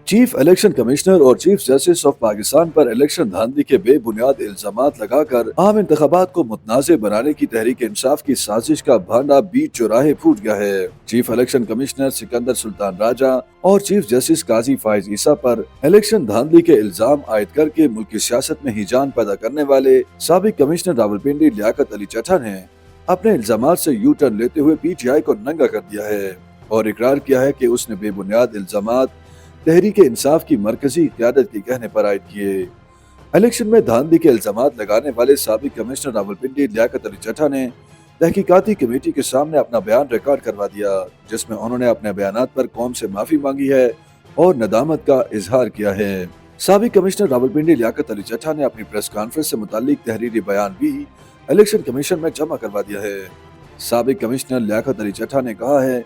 Chief election commissioner और chief justice of Pakistan पर election धांधली के बेबुनियाद इल्जामात लगाकर आम इंतखाबात को मुतनाज़ बनाने की तहरीक इंसाफ की साजिश का भांडा बीच चौराहे फूट गया है। Chief election commissioner Sikandar Sultan Raja और चीफ जस्टिस काजी फाइज ईसा पर इलेक्शन धांधली के इल्जाम आयद करके मुल्क की सियासत में हिजान पैदा करने वाले साबिक कमिश्नर रावलपिंडी लियाकत अली चट्टा ने अपने इल्जामात से यू टर्न लेते हुए PTI को नंगा कर दिया है और इकरार किया है कि उसने बेबुनियाद इल्जामात तहरीक इंसाफ की मरकजी क़यादत के कहने पर आयद किए। इलेक्शन में धांधली के इल्जामात लगाने वाले साबिक कमिश्नर रावलपिंडी लियाकत अली चट्टा ने तहकीकाती कमेटी के सामने अपना बयान रिकॉर्ड करवा दिया, जिसमें उन्होंने अपने बयानात पर कौम से माफी मांगी है और नदामत का इजहार किया है। साबिक कमिश्नर रावलपिंडी लियाकत अली चट्टा ने अपनी प्रेस कॉन्फ्रेंस से मुतालिक तहरीरी बयान भी इलेक्शन कमीशन में जमा करवा दिया है। साबिक कमिश्नर लियाकत अली चट्टा ने कहा है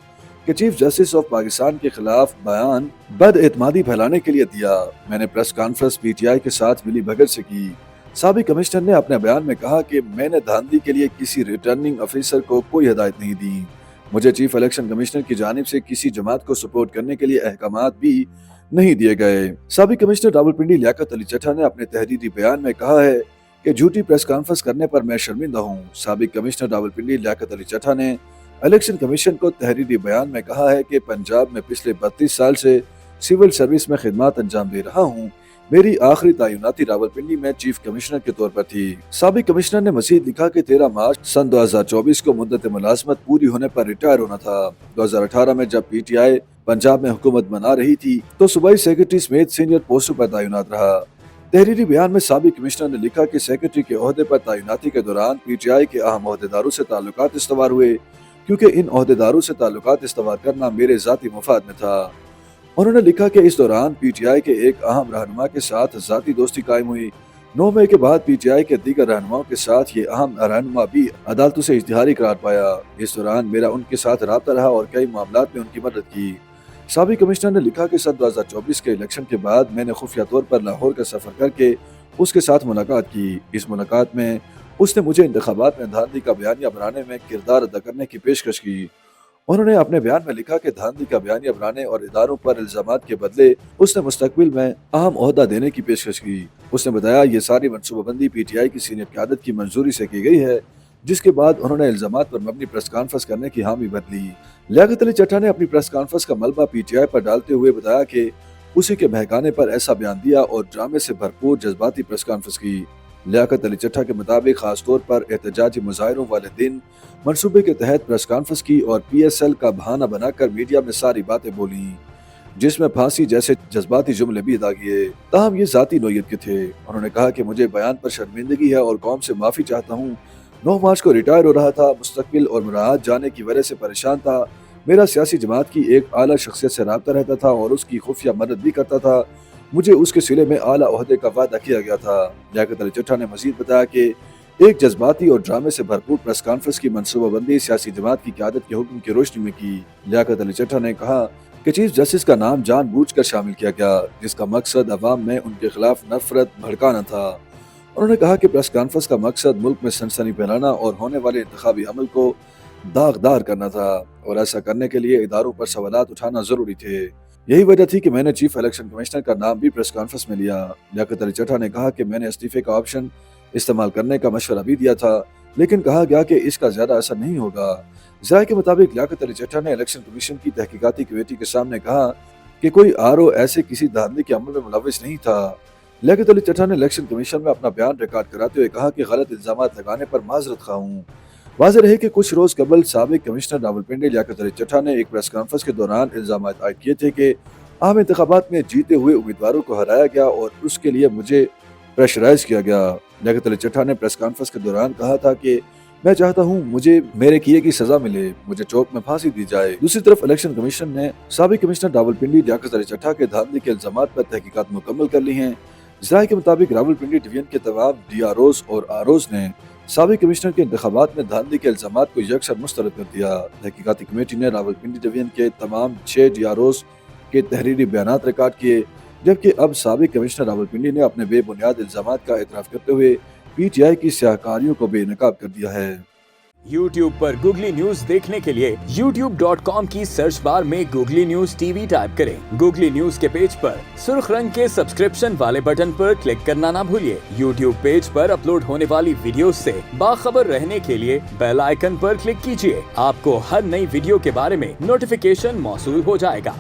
कि चीफ जस्टिस ऑफ पाकिस्तान के खिलाफ बयान बदएतमादी फैलाने के लिए दिया। मैंने प्रेस कॉन्फ्रेंस PTI के साथ मिली भगत से की। साबिक कमिश्नर ने अपने बयान में कहा कि मैंने धांधली के लिए किसी रिटर्निंग अफसर को कोई हिदायत नहीं दी। मुझे चीफ इलेक्शन कमिश्नर की जानिब से किसी जमात को सपोर्ट करने के लिए अहकामात भी नहीं दिए गए। साबिक कमिश्नर रावलपिंडी लियाकत अली चट्टा ने अपने तहरीरी बयान में कहा है कि झूठी प्रेस कॉन्फ्रेंस करने पर मैं शर्मिंदा हूँ। साबिक कमिश्नर रावलपिंडी लियाकत अली चट्टा ने इलेक्शन कमीशन को तहरीरी बयान में कहा है कि पंजाब में पिछले 32 साल से सिविल सर्विस में खिदमत अंजाम दे रहा हूँ। मेरी आखिरी तैनाती रावलपिंडी में चीफ कमिश्नर के तौर पर थी। साबिक कमिश्नर ने मजीद लिखा कि 13 मार्च सन 2024 को मुद्दत मुलाजमत पूरी होने पर रिटायर होना था। 2018 में जब PTI पंजाब में हुकूमत बना रही थी तो सूबाई सेक्रेटरी समेत सीनियर पोस्टों पर तैनात रहा। तहरीरी बयान में साबिक कमिश्नर ने लिखा कि सेक्रेटरी के ओहदे पर तैनाती के दौरान PTI के अहम ओहदेदारों से ताल्लुकात इस्तवार हुए, क्योंकि इन ओहदेदारों से ताल्लुकात इस्तवार करना मेरे ज़ाती मुफाद में था। उन्होंने लिखा कि इस दौरान PTI के एक अहम रहनुमा के साथ ज़ाती दोस्ती कायम हुई। 9 मई के बाद PTI के दीगर रहनुमाओं के साथ ये अहम रहनुमा भी अदालतों से इश्तिहारी करार पाया। इस दौरान मेरा उनके साथ राब्ता रहा और कई मामलात में उनकी मदद की। साबिक कमिश्नर ने लिखा कि सन 2024 के इलेक्शन के बाद मैंने खुफिया तौर पर लाहौर का सफ़र करके उसके साथ मुलाकात की। इस मुलाकात में उसने मुझे इंतखाबात में धांधली का बयानिया बनाने में किरदार अदा करने की पेशकश की। उन्होंने अपने बयान में लिखा कि धांधली का बयानिया बनाने और इदारों पर इल्जामात के बदले उसने मुस्तकबिल में अहम ओहदा देने की पेशकश की। उसने बताया ये सारी मनसूबाबंदी PTI की सीनियर क़यादत की मंजूरी से की गई है, जिसके बाद उन्होंने इल्जामात पर मबनी प्रेस कॉन्फ्रेंस करने की हामी भर ली। लियाकत अली चट्टा ने अपनी प्रेस कॉन्फ्रेंस का मलबा PTI पर डालते हुए बताया कि उसी के बहकाने पर ऐसा बयान दिया और ड्रामे से भरपूर जज्बाती प्रेस कॉन्फ्रेंस की। लियाकत अली चट्टा के मुताबिक खास तौर पर एहतजाजी मुजाहिरों वाले दिन मनसूबे के तहत प्रेस कॉन्फ्रेंस की और PSL का बहाना बनाकर मीडिया में सारी बातें बोली, जिसमें फांसी जैसे जज्बाती जुमले भी अदा किए। ताहम ये जाती नोयत के थे। उन्होंने कहा कि मुझे बयान पर शर्मिंदगी है और कौम से माफी चाहता हूँ। 9 मार्च को रिटायर हो रहा था, मुस्तकबिल और मुराद जाने की वजह से परेशान था। मेरा सियासी जमात की एक आला शख्सियत से राब्ता रहता था और उसकी खुफिया मदद भी करता था। मुझे उसके सिले में आला ओहदे का वादा किया गया था। लियाकत अली चट्टा ने मजीद बताया कि एक जज्बाती और ड्रामे से भरपूर प्रेस कॉन्फ्रेंस की मनसूबाबंदी सियासी जमात की क़यादत के हुक्म की रोशनी में की। लियाकत अली चट्टा ने कहा कि चीफ जस्टिस का नाम जानबूझकर शामिल किया गया, जिसका मकसद अवाम में उनके खिलाफ नफरत भड़काना था। उन्होंने कहा कि प्रेस कॉन्फ्रेंस का मकसद मुल्क में सनसनी फैलाना और होने वाले इंतखाबी अमल को दागदार करना था और ऐसा करने के लिए इदारों पर सवालात उठाना जरूरी थे। यही वजह थी कि मैंने चीफ इलेक्शन कमिश्नर का नाम भी प्रेस कॉन्फ्रेंस में लिया। लियाकत अली चट्टा ने कहा कि मैंने इस्तीफे का ऑप्शन इस्तेमाल करने का मशवरा भी दिया था, लेकिन कहा गया कि इसका ज्यादा असर नहीं होगा। ज़राए के मुताबिक लियाकत अली चट्टा ने इलेक्शन कमीशन की तहकीकाती कमेटी के सामने कहा कि कोई RO ऐसे किसी धांधली के अमल में मुलविस नहीं था। लियाकत अली चट्टा ने इलेक्शन कमीशन में अपना बयान रिकॉर्ड कराते हुए कहा कि गलत इल्जामात लगाने पर माजरत खा हूँ। वाज़ेह रहे कि कुछ रोज कबल साबिक कमिश्नर रावलपिंडी लियाकत अली चट्टा ने एक प्रेस कॉन्फ्रेंस के दौरान इल्जामात आयद किए थे कि आम इंतखाबात में जीते हुए उम्मीदवारों को हराया गया और उसके लिए मुझे प्रेशराइज किया गया। लियाकत अली चट्टा ने प्रेस कॉन्फ्रेंस के दौरान कहा था कि मैं चाहता हूं मुझे मेरे किए की सजा मिले, मुझे चौक में फांसी दी जाए। दूसरी तरफ इलेक्शन कमीशन ने साबिक कमिश्नर रावलपिंडी लियाकत अली चट्टा के धांधली के इल्जामात पर तहकीकात मुकम्मल कर ली हैं। ज़राए के मुताबिक रावलपिंडी डिवीजन के तमाम DROs और ROs ने साबिक कमिश्नर के इंतखाबात में धांधली के इल्जामात को यकसर मुस्तरद कर दिया। तहकीकाती कमेटी ने रावलपिंडी डिवीजन के तमाम 6 DROs के तहरीरी बयानात रिकॉर्ड किए, जबकि अब साबिक कमिश्नर रावलपिंडी ने अपने बेबुनियाद इल्जामात का एतराफ़ करते हुए PTI की सियाहकारियों को बेनकाब कर दिया है। YouTube पर गूगली न्यूज देखने के लिए youtube.com की सर्च बार में गूगली न्यूज टीवी टाइप करें। गूगली न्यूज के पेज पर सुर्ख रंग के सब्सक्रिप्शन वाले बटन पर क्लिक करना ना भूलिए। YouTube पेज पर अपलोड होने वाली वीडियोस से बाखबर रहने के लिए बेल आइकन पर क्लिक कीजिए। आपको हर नई वीडियो के बारे में नोटिफिकेशन मौसूल हो जाएगा।